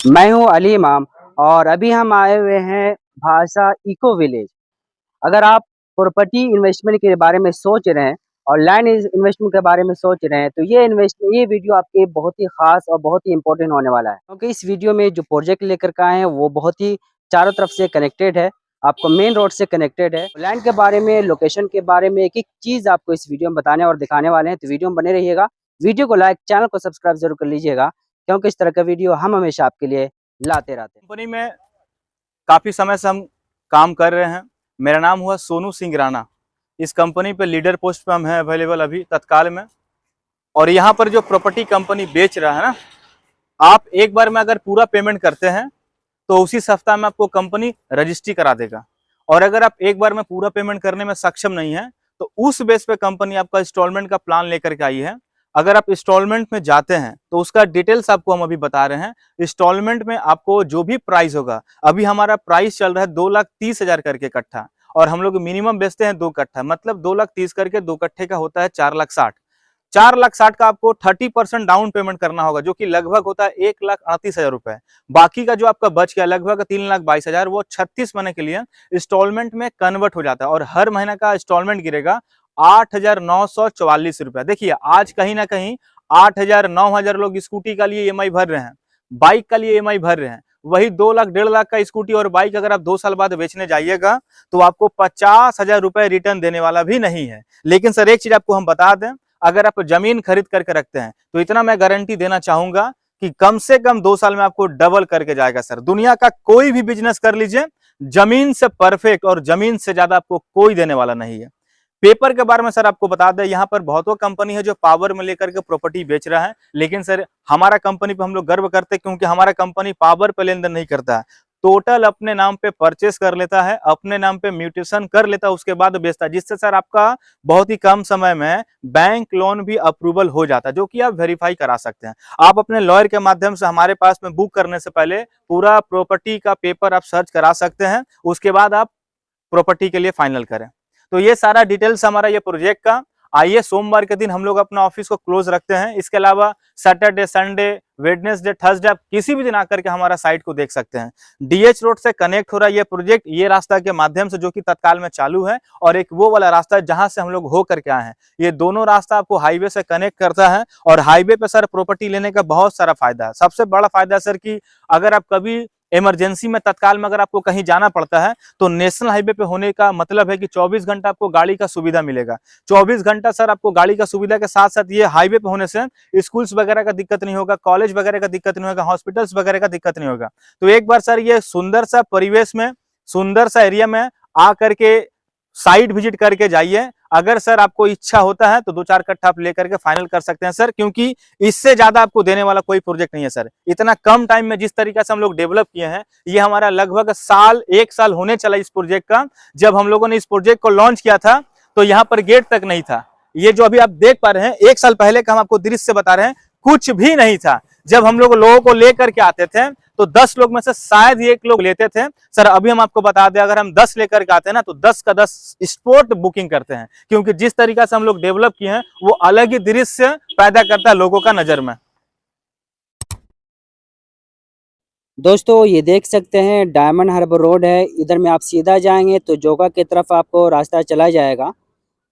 मैं हूं अली इमाम और अभी हम आए हुए हैं भाषा इको विलेज। अगर आप प्रॉपर्टी इन्वेस्टमेंट के बारे में सोच रहे हैं और लैंड इन्वेस्टमेंट के बारे में सोच रहे हैं तो ये वीडियो आपके बहुत ही खास और बहुत ही इंपॉर्टेंट होने वाला है, क्योंकि इस वीडियो में जो प्रोजेक्ट लेकर के आए हैं वो बहुत ही चारों तरफ से कनेक्टेड है, आपको मेन रोड से कनेक्टेड है। लैंड के बारे में, लोकेशन के बारे में एक एक चीज आपको इस वीडियो में बताने और दिखाने वाले हैं, तो वीडियो में बने रहिएगा। वीडियो को लाइक, चैनल को सब्सक्राइब जरूर कर लीजिएगा, क्योंकि इस तरह का वीडियो हम हमेशा आपके लिए लाते रहते हैं। कंपनी में काफ़ी समय से हम काम कर रहे हैं। मेरा नाम हुआ सोनू सिंह राणा। इस कंपनी पे लीडर पोस्ट पे हम हैं अवेलेबल अभी तत्काल में। और यहाँ पर जो प्रॉपर्टी कंपनी बेच रहा है ना, आप एक बार में अगर पूरा पेमेंट करते हैं तो उसी सप्ताह में आपको कंपनी रजिस्ट्री करा देगा। और अगर आप एक बार में पूरा पेमेंट करने में सक्षम नहीं है तो उस बेस पे कंपनी आपका इंस्टॉलमेंट का प्लान लेकर के आई है। अगर आप इंस्टॉलमेंट में जाते हैं तो उसका डिटेल्स आपको हम अभी बता रहे हैं। इंस्टॉलमेंट में आपको जो भी प्राइस होगा, अभी हमारा प्राइस चल रहा है 2,30,000 करके कट्ठा, और हम लोग मिनिमम बेचते हैं 2 कट्ठा, मतलब 2,30,000 करके 2 कट्ठे का होता है 4,60,000। 4,60,000 का आपको 30% डाउन पेमेंट करना होगा, जो कि लगभग होता है 1,38,000 रुपए। बाकी का जो आपका बच गया लगभग 3,22,000, वो 36 महीने के लिए इंस्टॉलमेंट में कन्वर्ट हो जाता है और हर महीने का इंस्टॉलमेंट गिरेगा 8,944 रुपया। देखिए आज कहीं ना कहीं 8,000 9,000 लोग स्कूटी का लिए ईएमआई भर रहे हैं, बाइक का लिए ईएमआई भर रहे हैं। वही 2 लाख 1.5 लाख का स्कूटी और बाइक अगर आप 2 साल बाद बेचने जाइएगा तो आपको 50,000 रुपए रिटर्न देने वाला भी नहीं है। लेकिन सर एक चीज आपको हम बता दें, अगर आप जमीन खरीद करके रखते हैं तो इतना मैं गारंटी देना चाहूंगा कि कम से कम 2 साल में आपको डबल करके जाएगा। सर दुनिया का कोई भी बिजनेस कर लीजिए, जमीन से परफेक्ट और जमीन से ज्यादा आपको कोई देने वाला नहीं है। पेपर के बारे में सर आपको बता दें, यहाँ पर बहुतों कंपनी है जो पावर में लेकर के प्रॉपर्टी बेच रहा है, लेकिन सर हमारा कंपनी पे हम लोग गर्व करते हैं, क्योंकि हमारा कंपनी पावर पे लेन देन नहीं करता है। टोटल अपने नाम पे परचेस कर लेता है, अपने नाम पे म्यूटेशन कर लेता है, उसके बाद बेचता है, जिससे सर आपका बहुत ही कम समय में बैंक लोन भी अप्रूवल हो जाता है, जो कि आप वेरीफाई करा सकते हैं। आप अपने लॉयर के माध्यम से हमारे पास में बुक करने से पहले पूरा प्रॉपर्टी का पेपर आप सर्च करा सकते हैं, उसके बाद आप प्रॉपर्टी के लिए फाइनल करें। तो ये सारा डिटेल्स हमारा ये प्रोजेक्ट का। आइए, सोमवार के दिन हम लोग अपना ऑफिस को क्लोज रखते हैं। इसके अलावा सैटरडे, संडे, वेडनेसडे, थर्सडे आप किसी भी दिन आकर के हमारा साइट को देख सकते हैं। डीएच रोड से कनेक्ट हो रहा है ये प्रोजेक्ट, ये रास्ता के माध्यम से, जो कि तत्काल में चालू है, और एक वो वाला रास्ता है जहां से हम लोग हो करके आए हैं। ये दोनों रास्ता आपको हाईवे से कनेक्ट करता है, और हाईवे पे सर प्रॉपर्टी लेने का बहुत सारा फायदा है। सबसे बड़ा फायदा सर कि अगर आप कभी इमरजेंसी में, तत्काल में अगर आपको कहीं जाना पड़ता है तो नेशनल हाईवे पे होने का मतलब है कि 24 घंटा आपको गाड़ी का सुविधा मिलेगा। 24 घंटा सर आपको गाड़ी का सुविधा के साथ साथ ये हाईवे पे होने से स्कूल्स वगैरह का दिक्कत नहीं होगा, कॉलेज वगैरह का दिक्कत नहीं होगा, हॉस्पिटल्स वगैरह का दिक्कत नहीं होगा। तो एक बार सर ये सुंदर सा परिवेश में, सुंदर सा एरिया में आकर के साइट विजिट करके जाइए। अगर सर आपको इच्छा होता है तो 2-4 कट्ठा आप लेकर के फाइनल कर सकते हैं सर, क्योंकि इससे ज्यादा आपको देने वाला कोई प्रोजेक्ट नहीं है सर। इतना कम टाइम में जिस तरीके से हम लोग डेवलप किए हैं, ये हमारा लगभग 1 साल होने चला इस प्रोजेक्ट का। जब हम लोगों ने इस प्रोजेक्ट को लॉन्च किया था तो यहाँ पर गेट तक नहीं था। ये जो अभी आप देख पा रहे हैं, 1 साल पहले का हम आपको दृश्य बता रहे हैं, कुछ भी नहीं था। जब हम लोगों को लेकर के आते थे तो 10 लोग में से शायद 1 लोग लेते थे सर। अभी हम आपको बता दें, अगर हम 10 लेकर के आते हैं ना तो 10 का 10 स्पॉट बुकिंग करते हैं, क्योंकि जिस तरीका से हम लोग डेवलप किए हैं वो अलग ही दृश्य पैदा करता है लोगों का नजर में। दोस्तों ये देख सकते हैं डायमंड हार्बर रोड है, इधर में आप सीधा जाएंगे तो जोगा की तरफ आपको रास्ता चला जाएगा,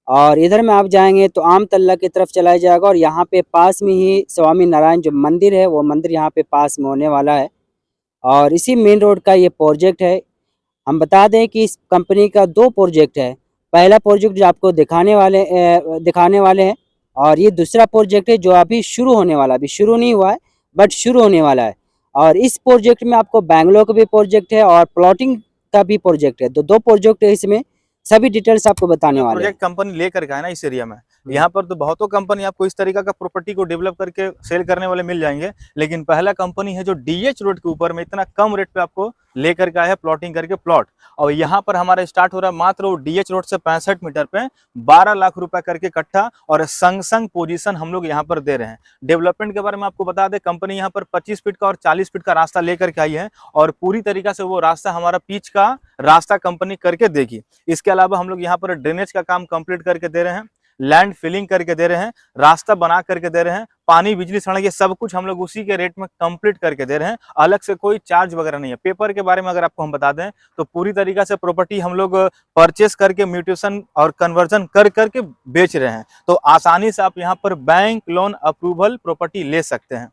और इधर में आप जाएंगे तो आम तल्ला की तरफ चला जाएगा, और यहाँ पे पास में ही स्वामी नारायण जो मंदिर है वो मंदिर यहाँ पे पास में होने वाला है। और इसी मेन रोड का ये प्रोजेक्ट है। हम बता दें कि इस कंपनी का 2 प्रोजेक्ट है। पहला प्रोजेक्ट जो आपको दिखाने वाले हैं, और ये दूसरा प्रोजेक्ट है जो अभी शुरू होने वाला, अभी शुरू नहीं हुआ है बट शुरू होने वाला है। और इस प्रोजेक्ट में आपको बैंगलोर का भी प्रोजेक्ट है और प्लॉटिंग का भी प्रोजेक्ट है। तो 2 प्रोजेक्ट है, इसमें सभी डिटेल्स आपको बताने वाले हैं। प्रोजेक्ट कंपनी लेकर के है ना इस एरिया में, यहाँ पर तो बहुतों कंपनी आपको इस तरीका का प्रॉपर्टी को डेवलप करके सेल करने वाले मिल जाएंगे, लेकिन पहला कंपनी है जो डीएच रोड के ऊपर में इतना कम रेट पे आपको लेकर के आया है प्लॉटिंग करके प्लॉट। और यहाँ पर हमारा स्टार्ट हो रहा है मात्र डीएच रोड से 65 मीटर पे 12 लाख रुपए करके कट्ठा, और संग संग पोजीशन हम लोग यहाँ पर दे रहे हैं। डेवलपमेंट के बारे में आपको बता दें, कंपनी यहाँ पर 25 फीट का और 40 फीट का रास्ता लेकर के आई है, और पूरी तरीका से वो रास्ता हमारा पिच का रास्ता कंपनी करके देगी। इसके अलावा हम लोग यहाँ पर ड्रेनेज का काम कंप्लीट करके दे रहे हैं, लैंड फिलिंग करके दे रहे हैं, रास्ता बना करके दे रहे हैं, पानी, बिजली, सड़क, ये सब कुछ हम लोग उसी के रेट में कंप्लीट करके दे रहे हैं। अलग से कोई चार्ज वगैरह नहीं है। पेपर के बारे में अगर आपको हम बता दें तो पूरी तरीके से प्रॉपर्टी हम लोग परचेस करके म्यूटेशन और कन्वर्जन कर करके बेच रहे हैं। तो आसानी से आप यहाँ पर बैंक लोन अप्रूवल प्रॉपर्टी ले सकते हैं।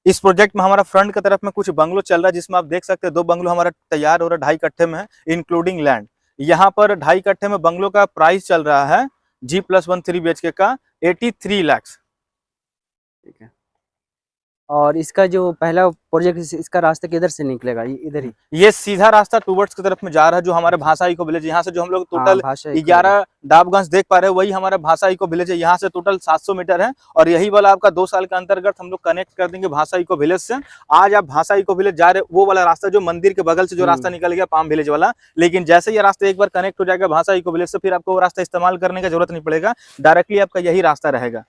इस प्रोजेक्ट में हमारा फ्रंट की तरफ में कुछ बंगलो चल रहा है, जिसमें आप देख सकते हैं 2 बंगलो हमारा तैयार हो रहा है, 2.5 कट्ठे में है, इंक्लूडिंग लैंड। यहाँ पर 2.5 कट्ठे में बंगलो का प्राइस चल रहा है G+1 3 BHK का 83 लाख। ठीक है। और इसका जो पहला प्रोजेक्ट इसका रास्ता किधर से निकलेगा? इधर ही? ये सीधा रास्ता टूवर्ड्स की तरफ में जा रहा है, जो हमारे भाषा इको विलेज, यहाँ से जो हम लोग हाँ, टोटल भाषा इको विलेज। 11 डाबगंज देख पा रहे हैं, वही हमारा भाषा इको विलेज है। यहाँ से टोटल 700 मीटर है और यही वाला आपका 2 साल के अंतर्गत हम लोग कनेक्ट कर देंगे भाषा इको विलेज से। आज आप भाषा इको विलेज जा रहे, वो वाला रास्ता जो मंदिर के बगल से जो रास्ता निकल गया पाम विलेज वाला, लेकिन जैसे ये रास्ता एक बार कनेक्ट हो जाएगा भाषा इको विलेज से, फिर आपको वो रास्ता इस्तेमाल करने की जरूरत नहीं पड़ेगा, डायरेक्टली आपका यही रास्ता रहेगा।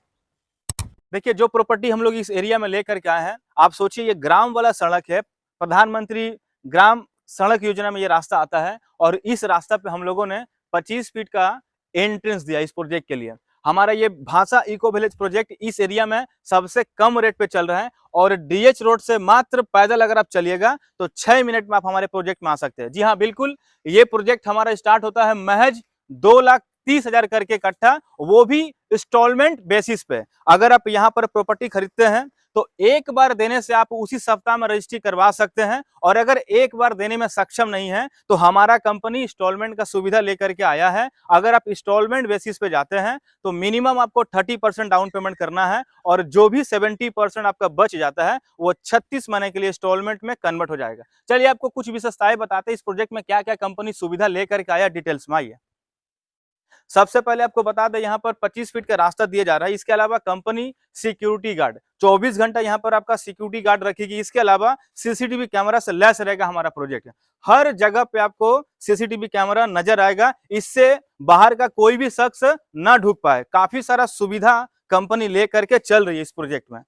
देखिए, जो प्रॉपर्टी हम लोग इस एरिया में लेकर के आए हैं, आप सोचिए ये ग्राम वाला सड़क है, प्रधानमंत्री ग्राम सड़क योजना में ये रास्ता आता है और इस रास्ता पे हम लोगों ने 25 फीट का एंट्रेंस दिया इस प्रोजेक्ट के लिए। हमारा ये भाषा इको विलेज प्रोजेक्ट इस एरिया में सबसे कम रेट पे चल रहा है और DH रोड से मात्र पैदल अगर आप चलिएगा तो 6 मिनट में आप हमारे प्रोजेक्ट में आ सकते हैं। जी हाँ, बिल्कुल, ये प्रोजेक्ट हमारा स्टार्ट होता है महज 2,30,000 करके कट्ठा, वो भी इंस्टॉलमेंट बेसिस पे। अगर आप यहाँ पर प्रॉपर्टी खरीदते हैं तो एक बार देने से आप उसी सप्ताह में रजिस्ट्री करवा सकते हैं और अगर एक बार देने में सक्षम नहीं है तो हमारा कंपनी इंस्टॉलमेंट का सुविधा लेकर के आया है। अगर आप इंस्टॉलमेंट बेसिस पे जाते हैं तो मिनिमम आपको 30% डाउन पेमेंट करना है और जो भी 70% आपका बच जाता है वो 36 महीने के लिए इंस्टॉलमेंट में कन्वर्ट हो जाएगा। चलिए आपको कुछ विशेषताएं बताते हैं इस प्रोजेक्ट में क्या क्या कंपनी सुविधा लेकर के आया, डिटेल्स में आइए। सबसे पहले आपको बता दें यहाँ पर 25 फीट का रास्ता दिया जा रहा है। इसके अलावा कंपनी सिक्योरिटी गार्ड 24 घंटा यहाँ पर आपका सिक्योरिटी गार्ड रखेगी। इसके अलावा सीसीटीवी कैमरा से लैस रहेगा हमारा प्रोजेक्ट। हर जगह पे आपको सीसीटीवी कैमरा नजर आएगा, इससे बाहर का कोई भी शख्स ना ढुक पाए। काफी सारा सुविधा कंपनी लेकर के चल रही है इस प्रोजेक्ट में।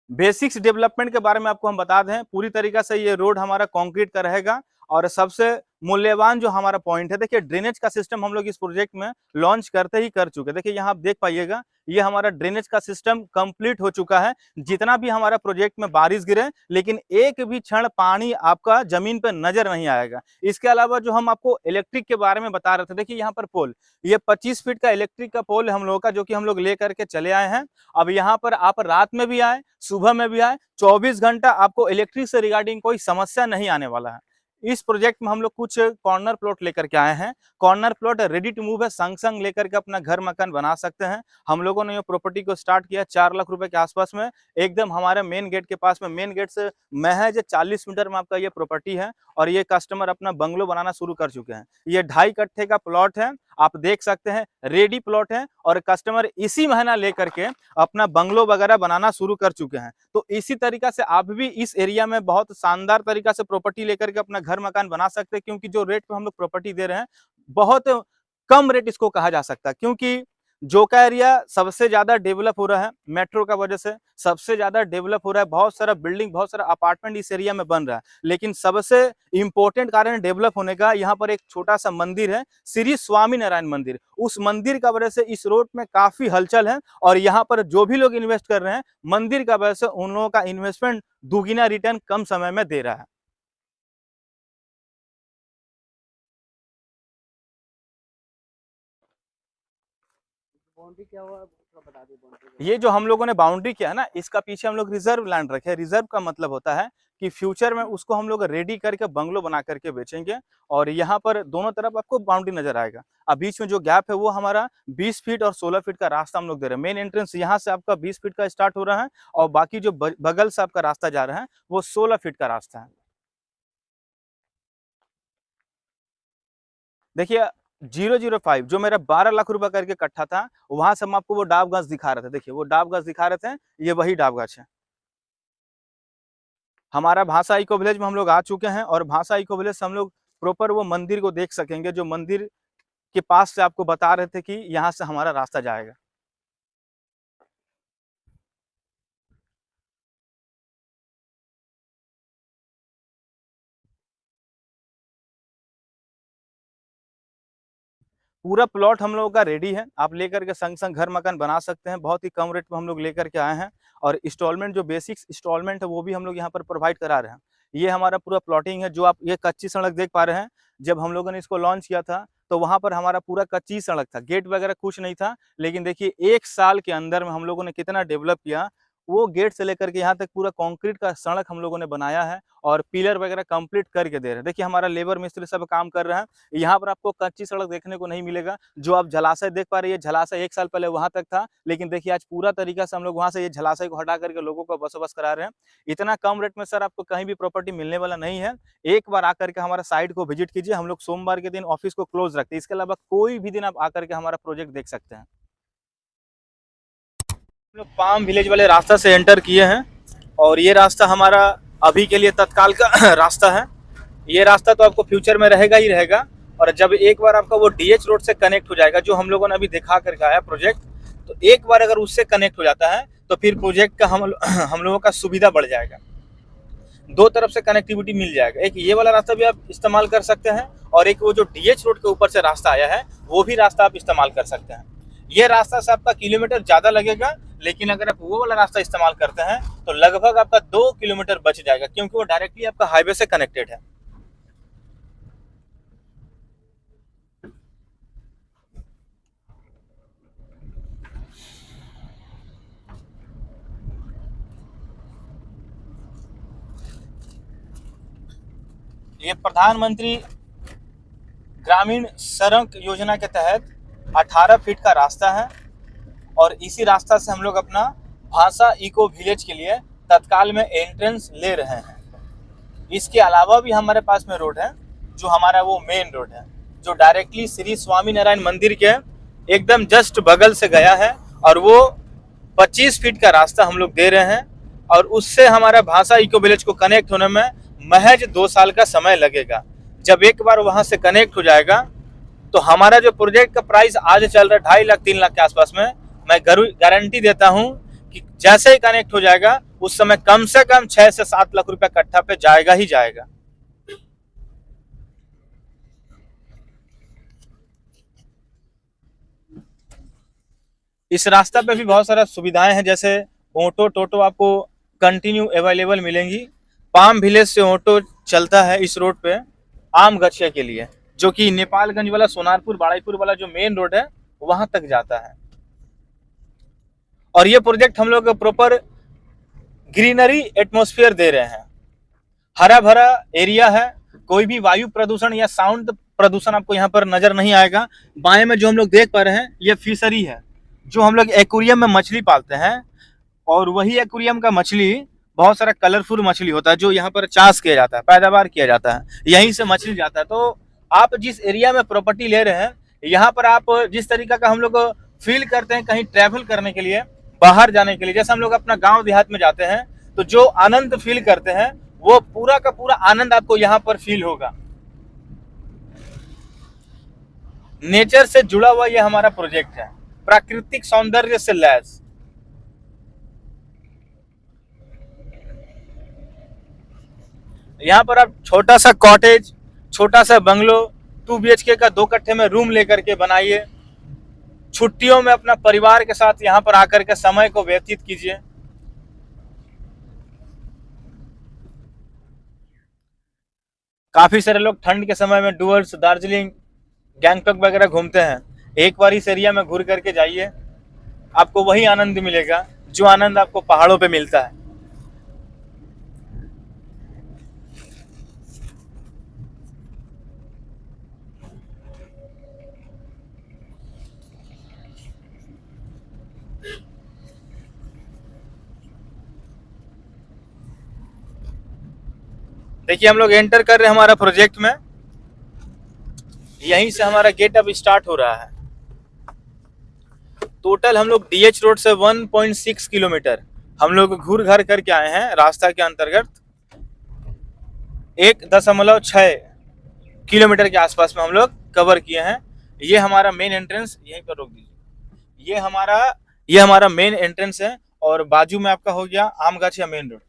बेसिक्स डेवलपमेंट के बारे में आपको हम बता दें, पूरी तरीके से ये रोड हमारा कंक्रीट का रहेगा और सबसे मूल्यवान जो हमारा पॉइंट है, देखिए ड्रेनेज का सिस्टम हम लोग इस प्रोजेक्ट में लॉन्च करते ही कर चुके हैं। देखिए यहाँ आप देख पाइएगा, ये हमारा ड्रेनेज का सिस्टम कंप्लीट हो चुका है। जितना भी हमारा प्रोजेक्ट में बारिश गिरे लेकिन एक भी क्षण पानी आपका जमीन पर नजर नहीं आएगा। इसके अलावा जो हम आपको इलेक्ट्रिक के बारे में बता रहे थे, देखिए यहाँ पर पोल, ये 25 फीट का इलेक्ट्रिक का पोल हम लोगों का, जो कि हम लोग लेकर के चले आए हैं। अब यहाँ पर आप रात में भी आए, सुबह में भी आए, 24 घंटा आपको इलेक्ट्रिक से रिगार्डिंग कोई समस्या नहीं आने वाला है। इस प्रोजेक्ट में हम लोग कुछ कॉर्नर प्लॉट लेकर के आए हैं। Corner plot ready to move है, संग संग लेकर के अपना घर मकान बना सकते हैं। हम लोगों ने ये प्रॉपर्टी को स्टार्ट किया 4 लाख रुपए के आसपास में, एकदम हमारे मेन गेट के पास में। मेन गेट से महज 40 मीटर में आपका ये प्रॉपर्टी है और ये कस्टमर अपना बंगलो बनाना शुरू कर चुके हैं। ये 2.5 कट्ठे का प्लॉट है, आप देख सकते हैं, रेडी प्लॉट है और कस्टमर इसी महीना लेकर के अपना बंगलो वगैरह बनाना शुरू कर चुके हैं। तो इसी तरीका से आप भी इस एरिया में बहुत शानदार तरीका से प्रॉपर्टी लेकर के अपना घर मकान बना सकते हैं, क्योंकि जो रेट पे हम लोग प्रॉपर्टी दे रहे हैं बहुत कम रेट इसको कहा जा सकता है। क्योंकि जो का एरिया सबसे ज्यादा डेवलप हो रहा है मेट्रो का वजह से, सबसे ज्यादा डेवलप हो रहा है, बहुत सारा बिल्डिंग, बहुत सारा अपार्टमेंट इस एरिया में बन रहा है। लेकिन सबसे इंपॉर्टेंट कारण डेवलप होने का, यहाँ पर एक छोटा सा मंदिर है, श्री स्वामी नारायण मंदिर। उस मंदिर का वजह से इस रोड में काफी हलचल है और यहाँ पर जो भी लोग इन्वेस्ट कर रहे हैं मंदिर का वजह से उन लोगों का इन्वेस्टमेंट दुगुना रिटर्न कम समय में दे रहा है। बाउंड्री क्या हुआ, थोड़ा बता दीजिए बाउंड्री। ये जो हम लोगों ने बाउंड्री किया है ना, इसका पीछे हम लोग रिजर्व लैंड रखे। रिजर्व का मतलब होता है कि फ्यूचर में उसको हम लोग रेडी करके बंगलो बना करके बेचेंगे और यहाँ पर दोनों तरफ आपको बाउंड्री नजर आएगा। अब बीच में जो गैप है वो हमारा 20 फीट और 16 फीट का रास्ता हम लोग दे रहे हैं। मेन एंट्रेंस यहाँ से आपका 20 फीट का स्टार्ट हो रहा है और बाकी जो बगल से आपका रास्ता जा रहा है वो 16 फीट का रास्ता है। देखिए 005 जो मेरा 12 लाख रुपए करके कट्ठा था, वहां से हम आपको वो डाब गाछ दिखा रहे थे। देखिए वो डाब गाछ दिखा रहे थे, ये वही डाब गाछ है। हमारा भाषा इको विलेज में हम लोग आ चुके हैं और भाषा इको विलेज से हम लोग प्रॉपर वो मंदिर को देख सकेंगे, जो मंदिर के पास से आपको बता रहे थे कि यहाँ से हमारा रास्ता जाएगा। पूरा प्लॉट हम लोगों का रेडी है, आप लेकर के संग संग घर मकान बना सकते हैं। बहुत ही कम रेट में हम लोग लेकर के आए हैं और इंस्टॉलमेंट जो बेसिक इंस्टॉलमेंट है वो भी हम लोग यहाँ पर प्रोवाइड करा रहे हैं। ये हमारा पूरा प्लॉटिंग है, जो आप ये कच्ची सड़क देख पा रहे हैं। जब हम लोगों ने इसको लॉन्च किया था तो वहाँ पर हमारा पूरा कच्ची सड़क था, गेट वगैरह कुछ नहीं था, लेकिन देखिए 1 साल के अंदर में हम लोगों ने कितना डेवलप किया। वो गेट से लेकर के यहाँ तक पूरा कंक्रीट का सड़क हम लोगों ने बनाया है और पिलर वगैरह कंप्लीट करके दे रहे हैं। देखिए हमारा लेबर मिस्त्री सब काम कर रहे हैं। यहाँ पर आपको कच्ची सड़क देखने को नहीं मिलेगा। जो आप जलाशय देख पा रहे हैं, जलाशय 1 साल पहले वहां तक था, लेकिन देखिए आज पूरा तरीका से हम लोग वहां से ये जलाशय को हटा करके लोगों को बसोबस करा रहे हैं। इतना कम रेट में सर आपको कहीं भी प्रॉपर्टी मिलने वाला नहीं है। एक बार आकर के हमारा साइट को विजिट कीजिए। हम लोग सोमवार के दिन ऑफिस को क्लोज रखते हैं, इसके अलावा कोई भी दिन आप आकर के हमारा प्रोजेक्ट देख सकते हैं। हम लोग पाम विलेज वाले रास्ता से एंटर किए हैं और ये रास्ता हमारा अभी के लिए तत्काल का रास्ता है। ये रास्ता तो आपको फ्यूचर में रहेगा ही रहेगा, और जब एक बार आपका वो डीएच रोड से कनेक्ट हो जाएगा, जो हम लोगों ने अभी दिखा करके आया प्रोजेक्ट, तो एक बार अगर उससे कनेक्ट हो जाता है तो फिर प्रोजेक्ट का हम लोगों का सुविधा बढ़ जाएगा। 2 तरफ से कनेक्टिविटी मिल जाएगा। एक ये वाला रास्ता भी आप इस्तेमाल कर सकते हैं और एक वो जो डीएच रोड के ऊपर से रास्ता आया है वो भी रास्ता आप इस्तेमाल कर सकते हैं। ये रास्ता से आपका किलोमीटर ज़्यादा लगेगा, लेकिन अगर आप वो वाला रास्ता इस्तेमाल करते हैं तो लगभग आपका 2 किलोमीटर बच जाएगा, क्योंकि वो डायरेक्टली आपका हाईवे से कनेक्टेड है। ये प्रधानमंत्री ग्रामीण सड़क योजना के तहत 18 फीट का रास्ता है और इसी रास्ता से हम लोग अपना भांसा इको विलेज के लिए तत्काल में एंट्रेंस ले रहे हैं। इसके अलावा भी हमारे पास में रोड है, जो हमारा वो मेन रोड है, जो डायरेक्टली श्री स्वामीनारायण मंदिर के एकदम जस्ट बगल से गया है और वो 25 फीट का रास्ता हम लोग दे रहे हैं और उससे हमारा भांसा इको विलेज को कनेक्ट होने में महज 2 साल का समय लगेगा। जब एक बार वहां से कनेक्ट हो जाएगा तो हमारा जो प्रोजेक्ट का प्राइस आज चल रहा है 2.5 लाख 3 लाख के आसपास में, मैं गारंटी देता हूं कि जैसे ही कनेक्ट हो जाएगा उस समय कम से कम 6 से 7 लाख रुपया कट्ठा पे जाएगा ही जाएगा। इस रास्ता पे भी बहुत सारा सुविधाएं हैं, जैसे ऑटो टोटो आपको कंटिन्यू अवेलेबल मिलेंगी। पाम विलेज से ऑटो चलता है इस रोड पे आम गछिया के लिए, जो कि नेपालगंज वाला सोनारपुर बाड़ाईपुर वाला जो मेन रोड है वहां तक जाता है। और ये प्रोजेक्ट हम लोग प्रॉपर ग्रीनरी एटमॉस्फेयर दे रहे हैं, हरा भरा एरिया है, कोई भी वायु प्रदूषण या साउंड प्रदूषण आपको यहाँ पर नजर नहीं आएगा। बाएं में जो हम लोग देख पा रहे हैं ये फिशरी है, जो हम लोग एक्वेरियम में मछली पालते हैं, और वही एक्वेरियम का मछली बहुत सारा कलरफुल मछली होता है जो यहाँ पर चाष किया जाता है, पैदावार किया जाता है, यहीं से मछली जाता है। तो आप जिस एरिया में प्रॉपर्टी ले रहे हैं, यहाँ पर आप जिस तरीका का हम लोग फील करते हैं कहीं ट्रैवल करने के लिए, बाहर जाने के लिए, जैसे हम लोग अपना गांव देहात में जाते हैं तो जो आनंद फील करते हैं वो पूरा का पूरा आनंद आपको यहाँ पर फील होगा। नेचर से जुड़ा हुआ ये हमारा प्रोजेक्ट है, प्राकृतिक सौंदर्य से लैस। यहाँ पर आप छोटा सा कॉटेज, छोटा सा बंगलो, 2 BHK का 2 कट्ठे में रूम लेकर के बनाइए। छुट्टियों में अपना परिवार के साथ यहाँ पर आकर के समय को व्यतीत कीजिए। काफी सारे लोग ठंड के समय में डुअर्स, दार्जिलिंग, गैंगटॉक वगैरह घूमते हैं। एक बार इस एरिया में घूर करके जाइए, आपको वही आनंद मिलेगा जो आनंद आपको पहाड़ों पे मिलता है। देखिए हम लोग एंटर कर रहे हैं हमारा प्रोजेक्ट में, यहीं से हमारा गेट अब स्टार्ट हो रहा है। टोटल हम लोग डीएच रोड से 1.6 किलोमीटर हम लोग घूर घर करके आए हैं रास्ता के अंतर्गत। 1.6 किलोमीटर के आसपास में हम लोग कवर किए हैं। ये हमारा मेन एंट्रेंस, यहीं पर रोक दीजिए, ये हमारा मेन एंट्रेंस है और बाजू में आपका हो गया आमगाछिया मेन रोड।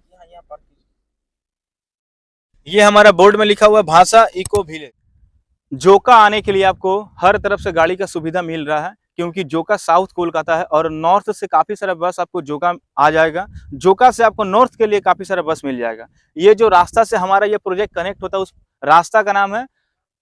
ये हमारा बोर्ड में लिखा हुआ है भांसा इको विलेज। जोका आने के लिए आपको हर तरफ से गाड़ी का सुविधा मिल रहा है, क्योंकि जोका साउथ कोलकाता है और नॉर्थ से काफी सारा बस आपको जोका आ जाएगा। जोका से आपको नॉर्थ के लिए काफी सारा बस मिल जाएगा। ये जो रास्ता से हमारा ये प्रोजेक्ट कनेक्ट होता है, उस रास्ता का नाम है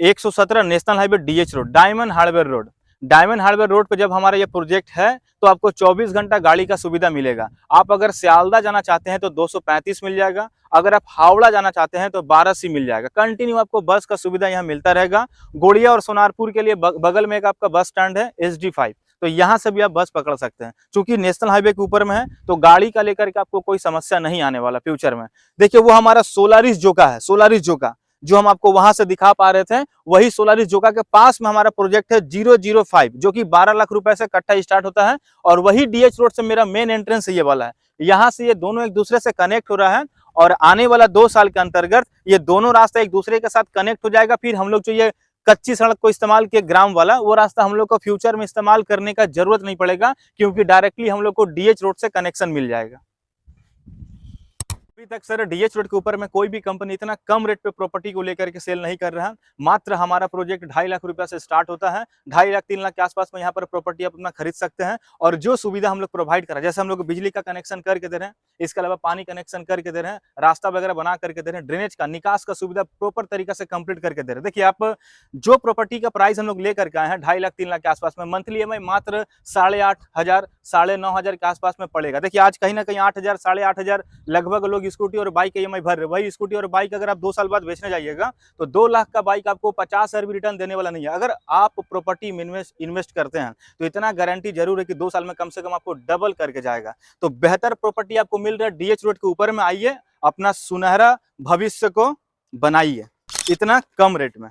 117 national highway DH road, diamond hardware road. Diamond hardware road पे जब हमारा ये प्रोजेक्ट है तो आपको 24 घंटा गाड़ी का सुविधा मिलेगा। आप अगर सियालदा जाना चाहते हैं तो 235 मिल जाएगा, अगर आप हावड़ा जाना चाहते हैं तो 12 मिल जाएगा। कंटिन्यू आपको बस का सुविधा यहाँ मिलता रहेगा। गोड़िया और सोनारपुर के लिए बगल में एक आपका बस स्टैंड है SD5, तो यहाँ से भी आप बस पकड़ सकते हैं। चूंकि नेशनल हाईवे के ऊपर में है तो गाड़ी का लेकर के आपको कोई समस्या नहीं आने वाला फ्यूचर में। देखिए वो हमारा सोलारिस जोका है, सोलारिस जोका जो हम आपको वहां से दिखा पा रहे थे, वही सोलारिस जोका के पास में हमारा प्रोजेक्ट है 005, जो कि 12 लाख रुपए से कट्ठा स्टार्ट होता है। और वही डीएच रोड से मेरा मेन एंट्रेंस ये वाला है। यहाँ से ये दोनों एक दूसरे से कनेक्ट हो रहा है और आने वाला 2 साल के अंतर्गत ये दोनों रास्ता एक दूसरे के साथ कनेक्ट हो जाएगा। फिर हम लोग जो ये कच्ची सड़क को इस्तेमाल किए ग्राम वाला, वो रास्ता हम लोग को फ्यूचर में इस्तेमाल करने का जरूरत नहीं पड़ेगा, क्योंकि डायरेक्टली हम लोग को डीएच रोड से कनेक्शन मिल जाएगा। अभी तक सर डीएच रोड के ऊपर में कोई भी कंपनी इतना कम रेट पे प्रॉपर्टी को लेकर के सेल नहीं कर रहा है। मात्र हमारा प्रोजेक्ट 2.5 लाख रुपया से स्टार्ट होता है। 2.5 लाख 3 लाख के आसपास में यहाँ पर प्रॉपर्टी आप अपना खरीद सकते हैं। और जो सुविधा हम लोग प्रोवाइड कर रहे हैं, जैसे हम लोग बिजली का कनेक्शन करके दे रहे हैं, इसके अलावा पानी कनेक्शन करके दे रहे हैं, रास्ता वगैरह बना करके दे रहे हैं, ड्रेनेज का निकास का सुविधा प्रॉपर तरीके से कंप्लीट करके दे रहे हैं। देखिए आप जो प्रॉपर्टी का प्राइस हम लोग लेकर के आए हैं 2.5 लाख 3 लाख के आसपास में, मंथली EMI मात्र 8,500 9,500 के आसपास में पड़ेगा। देखिए आज कहीं ना कहीं 8,000 8,500 लगभग लोग स्कूटी और बाइक EMI भर रहे। वही स्कूटी और बाइक अगर आप 2 साल बाद बेचने जाइएगा तो 2 लाख का बाइक आपको 50,000 भी रिटर्न देने वाला नहीं है। अगर आप प्रॉपर्टी में इन्वेस्ट करते हैं तो इतना गारंटी जरूर है कि 2 साल में कम से कम आपको डबल करके जाएगा। तो बेहतर प्रॉपर्टी आपको मिल रहा है डीएच रोड के ऊपर में, आइए अपना सुनहरा भविष्य को बनाइए इतना कम रेट में।